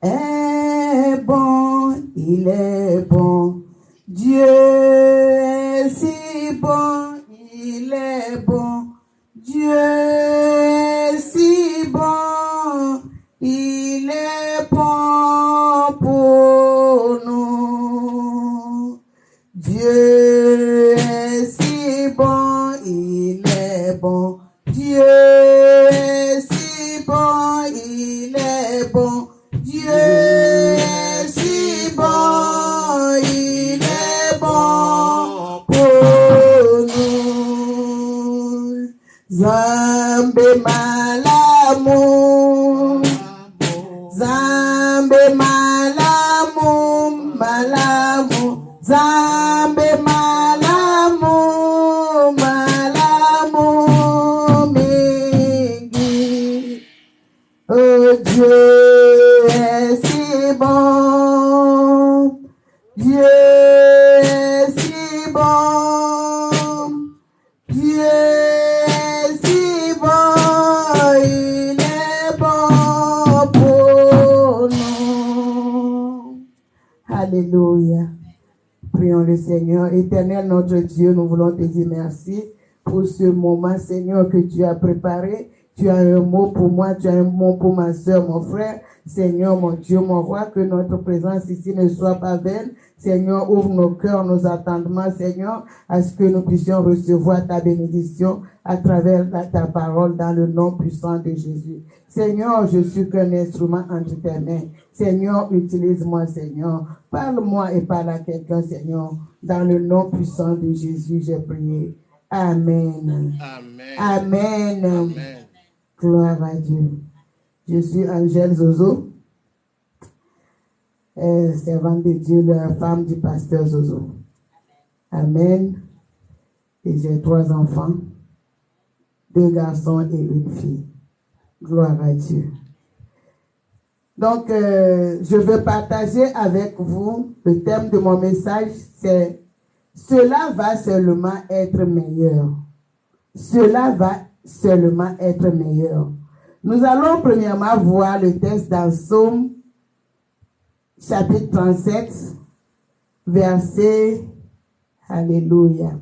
est bon, il est bon. Dieu est si bon, il est bon. Dieu est si bon, il est bon pour nous. Dieu est si bon, il est bon. Dieu est si bon, il est bon. Dieu est si bon, il est bon pour nous. Zambe malamu, Zambe malamu, malamu, Zambe malamu, malamu mingi. Oh Dieu est si bon, Dieu est si bon, Dieu est si bon, il est bon pour nous. Alléluia. Prions le Seigneur. Éternel notre Dieu, nous voulons te dire merci pour ce moment, Seigneur, que tu as préparé. Tu as un mot pour moi, tu as un mot pour ma soeur, mon frère. Seigneur, mon Dieu, mon roi, que notre présence ici ne soit pas vaine. Seigneur, ouvre nos cœurs, nos attendements, Seigneur, à ce que nous puissions recevoir ta bénédiction à travers ta parole dans le nom puissant de Jésus. Seigneur, je suis qu'un instrument entre tes mains. Seigneur, utilise-moi, Seigneur. Parle-moi et parle à quelqu'un, Seigneur. Dans le nom puissant de Jésus, j'ai prié. Amen. Amen. Amen. Amen. Gloire à Dieu. Je suis Angèle Zozo, servante de Dieu, la femme du pasteur Zozo. Amen. Et j'ai 3 enfants, 2 garçons et 1 fille. Gloire à Dieu. Donc, je veux partager avec vous le thème de mon message, c'est « Cela va seulement être meilleur ». Cela va seulement être meilleur. Nous allons premièrement voir le texte dans Psaume, chapitre 37, verset, alléluia,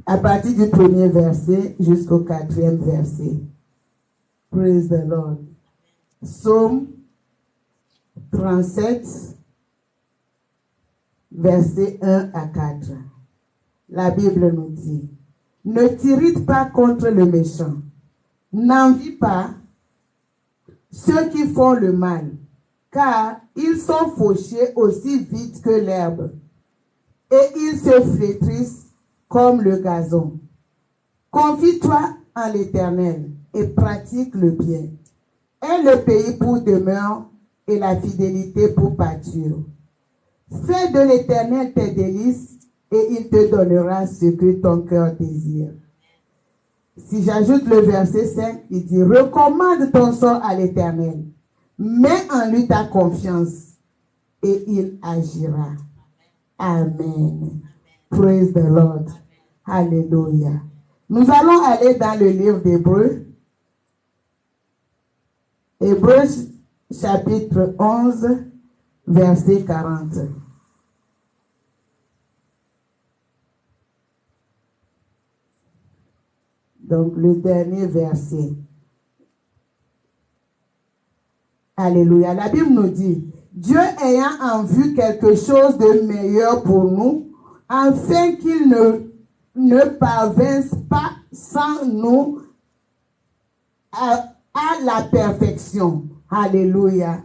à partir du 1er verset jusqu'au 4e verset. Praise the Lord. Psaume 37, verset 1 à 4. La Bible nous dit, « Ne t'irrite pas contre le méchant, n'envie pas ceux qui font le mal, car ils sont fauchés aussi vite que l'herbe, et ils se flétrissent comme le gazon. Confie-toi en l'Éternel et pratique le bien. Aie le pays pour demeure et la fidélité pour pâture. Fais de l'Éternel tes délices et il te donnera ce que ton cœur désire. » Si j'ajoute le verset 5, il dit « Recommande ton sort à l'Éternel, mets en lui ta confiance et il agira. » Amen. Praise the Lord. Alléluia. Nous allons aller dans le livre d'Hébreux. Hébreux chapitre 11, verset 40. Donc, le dernier verset. Alléluia. La Bible nous dit, Dieu ayant en vue quelque chose de meilleur pour nous, afin qu'il ne parvinsse pas sans nous à la perfection. Alléluia.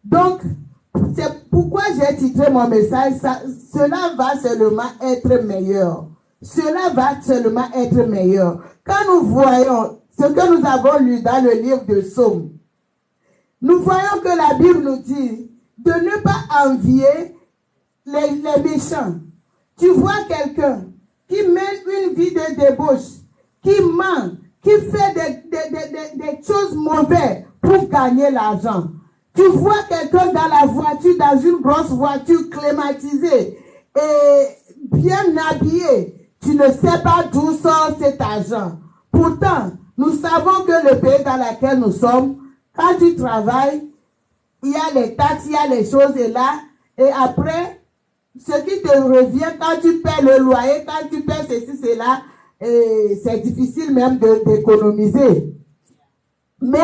Donc, c'est pourquoi j'ai titré mon message, cela va seulement être meilleur. Cela va seulement être meilleur. Quand nous voyons ce que nous avons lu dans le livre de Psaume, nous voyons que la Bible nous dit de ne pas envier les méchants. Tu vois quelqu'un qui mène une vie de débauche, qui ment, qui fait des choses mauvaises pour gagner l'argent. Tu vois quelqu'un dans la voiture, dans une grosse voiture climatisée et bien habillé. Tu ne sais pas d'où sort cet argent. Pourtant, nous savons que le pays dans lequel nous sommes, quand tu travailles, il y a les taxes, il y a les choses et là, et après, ce qui te revient quand tu paies le loyer, quand tu paies ceci, cela, c'est difficile même d'économiser. Mais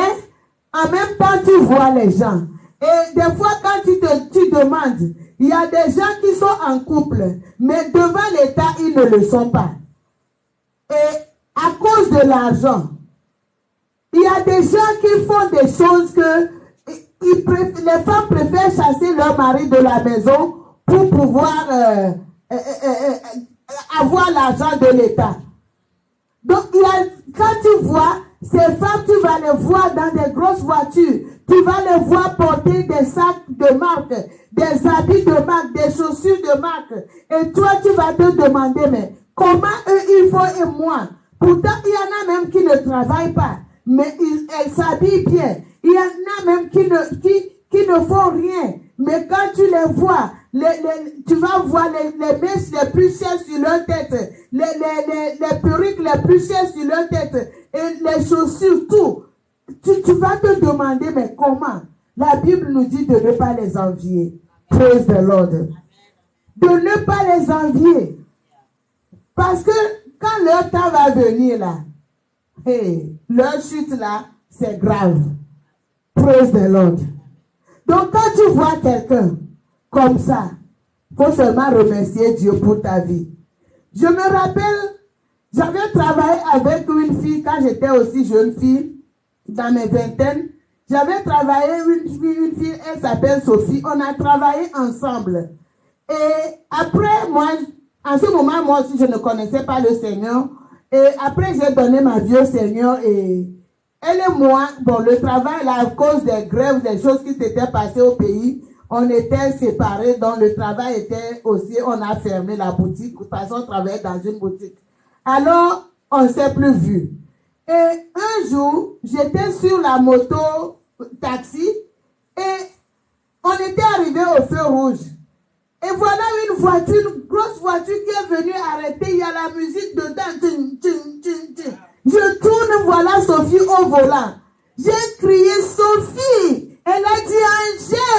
en même temps, tu vois les gens. Et des fois, quand tu demandes, il y a des gens qui sont en couple, mais devant l'État, ils ne le sont pas. Et à cause de l'argent, il y a des gens qui font des choses que les femmes préfèrent chasser leur mari de la maison pour pouvoir avoir l'argent de l'État. Donc, quand tu vois ces femmes, tu vas les voir dans des grosses voitures. Tu vas les voir porter des sacs de marque, des habits de marque, des chaussures de marque. Et toi, tu vas te demander, mais comment eux, ils font et moi? Pourtant, il y en a même qui ne travaillent pas, mais elles s'habillent bien. Il y en a même qui ne font rien. Mais quand tu les vois, tu vas voir les mèches les plus chères sur leur tête, les perruques les plus chères sur leur tête, et les chaussures, tout. Tu vas te demander, mais comment? La Bible nous dit de ne pas les envier. Praise the Lord. De ne pas les envier. Parce que quand leur temps va venir là, leur chute là, c'est grave. Praise the Lord. Donc quand tu vois quelqu'un comme ça, il faut seulement remercier Dieu pour ta vie. Je me rappelle, j'avais travaillé avec une fille quand j'étais aussi jeune fille, dans mes vingtaines. J'avais travaillé une fille, elle s'appelle Sophie. On a travaillé ensemble. Et après, moi, en ce moment, moi aussi, je ne connaissais pas le Seigneur. Et après, j'ai donné ma vie au Seigneur. Et elle et moi, bon, le travail, là, à cause des grèves, des choses qui s'étaient passées au pays, on était séparés. Donc, le travail était aussi, on a fermé la boutique. Parce qu'on travaillait dans une boutique. Alors, on ne s'est plus vu. Et un jour, j'étais sur la moto taxi et on était arrivé au feu rouge. Et voilà une voiture, une grosse voiture qui est venue arrêter. Il y a la musique dedans. Tching, tching, tching, tching. Je tourne, voilà Sophie au volant. J'ai crié Sophie. Elle a dit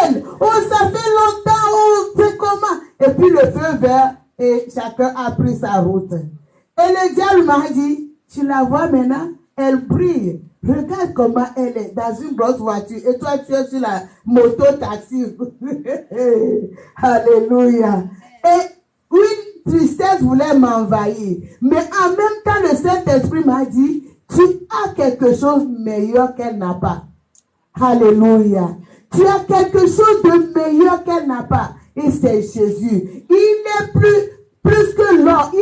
Angèle. Oh, ça fait longtemps. Oh, c'est comment? Et puis le feu vert et chacun a pris sa route. Et le diable m'a dit, tu la vois maintenant? Elle brille. Regarde comment elle est dans une grosse voiture. Et toi, tu es sur la moto-taxi. Alléluia. Et une tristesse voulait m'envahir. Mais en même temps, le Saint-Esprit m'a dit, tu as quelque chose de meilleur qu'elle n'a pas. Alléluia. Tu as quelque chose de meilleur qu'elle n'a pas. Et c'est Jésus. Il est plus que l'or.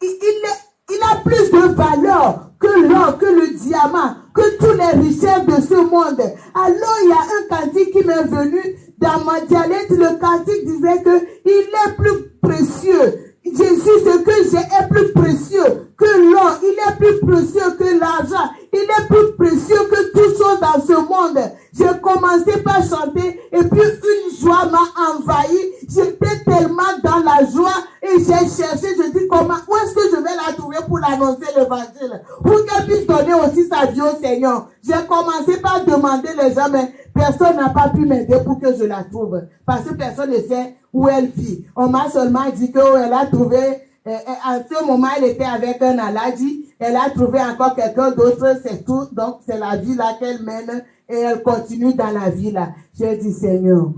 Il a plus de valeur que l'or, que le diamant, que tous les richesses de ce monde. Alors il y a un cantique qui m'est venu dans ma dialecte. Le cantique disait que il est plus précieux. Jésus, ce que j'ai est plus précieux que l'or. Il est plus précieux que l'argent. Il est plus précieux que toute chose dans ce monde. J'ai commencé par chanter et puis une joie m'a envahi. J'étais tellement dans la joie et j'ai cherché, je dis comment, où est-ce que je vais la trouver pour l'annoncer l'évangile? Pour qu'elle puisse donner aussi sa vie au Seigneur. J'ai commencé par demander les gens, mais personne n'a pas pu m'aider pour que je la trouve. Parce que personne ne sait où elle vit. On m'a seulement dit qu'elle a trouvé, en ce moment, elle était avec un Aladi. Elle a trouvé encore quelqu'un d'autre, c'est tout. Donc, c'est la vie là qu'elle mène et elle continue dans la vie là. J'ai dit, Seigneur,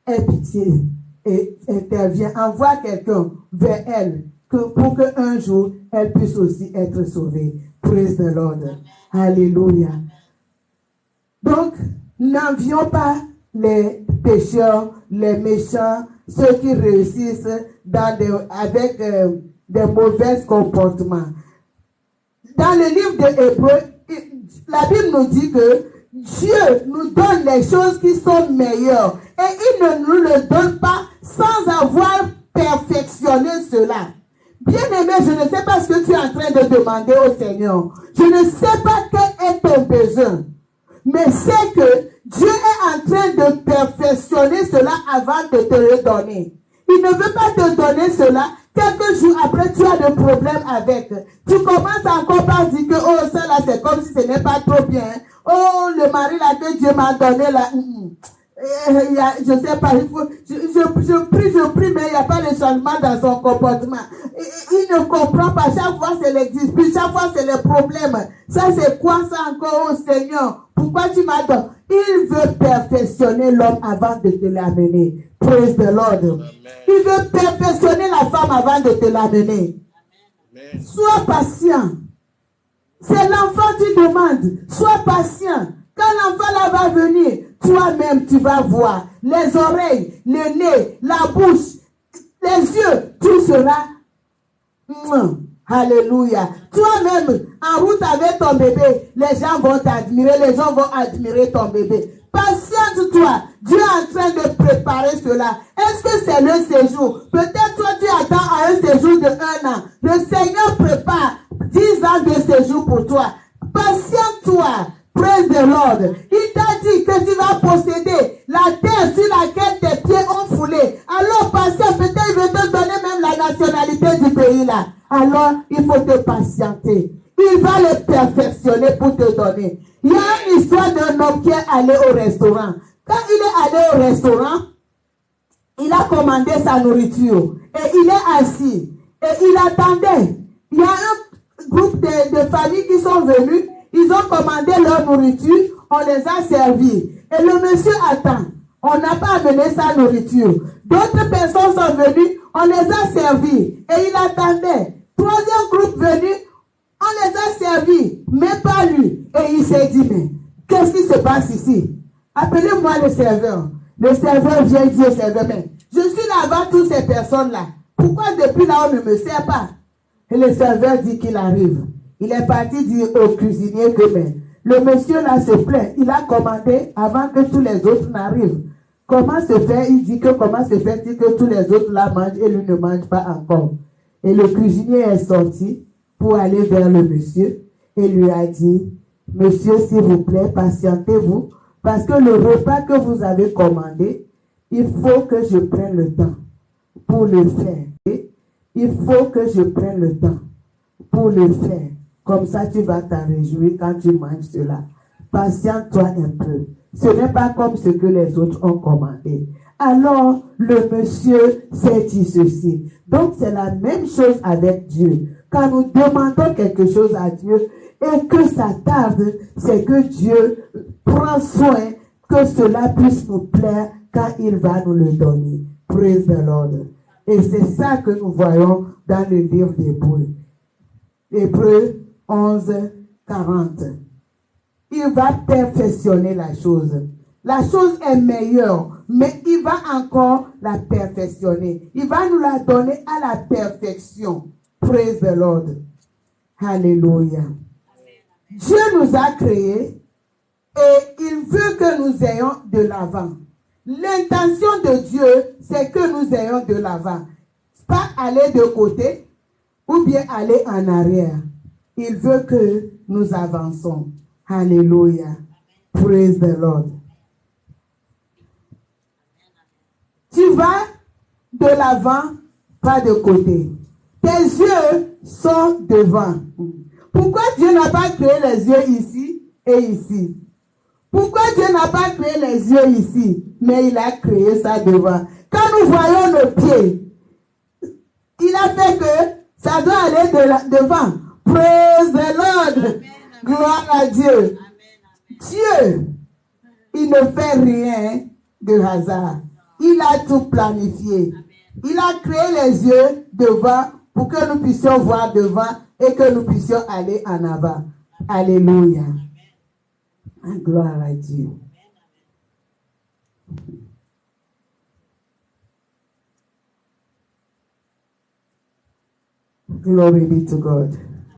aie pitié et interviens, envoie quelqu'un vers elle pour qu'un jour, elle puisse aussi être sauvée. Praise the Lord. Alléluia. Donc, n'envions pas les pécheurs, les méchants, ceux qui réussissent avec des mauvais comportements. Dans le livre de Hébreux, la Bible nous dit que Dieu nous donne les choses qui sont meilleures et il ne nous le donne pas sans avoir perfectionné cela. Bien-aimé, je ne sais pas ce que tu es en train de demander au Seigneur. Je ne sais pas quel est ton besoin. Mais c'est que Dieu est en train de perfectionner cela avant de te le donner. Il ne veut pas te donner cela. Quelques jours après, tu as des problèmes avec. Tu commences encore par dire que, oh, ça là, c'est comme si ce n'est pas trop bien. Oh, le mari là que Dieu m'a donné là, je sais pas, je prie, mais il n'y a pas de changement dans son comportement. Il ne comprend pas. Chaque fois, c'est les disputes, chaque fois, c'est les problèmes. Ça, c'est quoi ça encore, oh Seigneur? Pourquoi tu m'as donné? Il veut perfectionner l'homme avant de te l'amener. Praise the Lord. Amen. Il veut perfectionner la femme avant de te l'amener. Sois patient. C'est l'enfant qui demande. Sois patient. Quand l'enfant là va venir, toi-même tu vas voir les oreilles, le nez, la bouche, les yeux, tout sera. Alléluia. Toi-même, en route avec ton bébé, les gens vont t'admirer, les gens vont admirer ton bébé. Patiente-toi. Dieu est en train de préparer cela. Est-ce que c'est le séjour? Peut-être toi tu attends à un séjour de 1 an. Le Seigneur prépare 10 ans de séjour pour toi. Patiente-toi. Praise the Lord. Il t'a dit que tu vas posséder la terre sur laquelle tes pieds ont foulé. Alors patiente, peut-être il veut te donner même la nationalité du pays là. Alors il faut te patienter. Il va le perfectionner pour te donner. Il y a une histoire d'un homme qui est allé au restaurant. Quand il est allé au restaurant, il a commandé sa nourriture. Et il est assis. Et il attendait. Il y a un groupe de familles qui sont venues. Ils ont commandé leur nourriture. On les a servis. Et le monsieur attend. On n'a pas amené sa nourriture. D'autres personnes sont venues. On les a servis. Et il attendait. Troisième groupe venu. On les a servis, mais pas lui. Et il s'est dit, mais qu'est-ce qui se passe ici? Appelez-moi le serveur. Le serveur vient dire au serveur, mais je suis là avant toutes ces personnes-là. Pourquoi depuis là on ne me sert pas? Et le serveur dit qu'il arrive. Il est parti dire au cuisinier que mais le monsieur là se plaint. Il a commandé avant que tous les autres n'arrivent. Comment se fait? Il dit que comment se fait-il que tous les autres là mangent et lui ne mange pas encore? Et le cuisinier est sorti pour aller vers le monsieur et lui a dit, monsieur, s'il vous plaît, patientez-vous, parce que le repas que vous avez commandé, il faut que je prenne le temps pour le faire. Il faut que je prenne le temps pour le faire. Comme ça, tu vas t'en réjouir quand tu manges cela. Patiente-toi un peu. Ce n'est pas comme ce que les autres ont commandé. Alors, le monsieur s'est dit ceci. Donc, c'est la même chose avec Dieu. Quand nous demandons quelque chose à Dieu et que ça tarde, c'est que Dieu prend soin que cela puisse nous plaire quand il va nous le donner. Praise the Lord. Et c'est ça que nous voyons dans le livre d'Hébreux. Hébreux 11, 40. Il va perfectionner la chose. La chose est meilleure, mais il va encore la perfectionner. Il va nous la donner à la perfection. Praise the Lord. Alléluia. Dieu nous a créés et il veut que nous ayons de l'avant. L'intention de Dieu, c'est que nous ayons de l'avant. Pas aller de côté ou bien aller en arrière. Il veut que nous avançons. Alléluia. Praise the Lord. Tu vas de l'avant, pas de côté. Tes yeux sont devant. Pourquoi Dieu n'a pas créé les yeux ici et ici? Pourquoi Dieu n'a pas créé les yeux ici, mais il a créé ça devant? Quand nous voyons nos pieds, il a fait que ça doit aller devant. Praise the Lord. Amen, amen. Gloire à Dieu. Amen, amen. Dieu, il ne fait rien de hasard. Il a tout planifié. Amen. Il a créé les yeux devant pour que nous puissions voir devant et que nous puissions aller en avant. Alléluia. Amen. Gloire à Dieu. Glory be to God.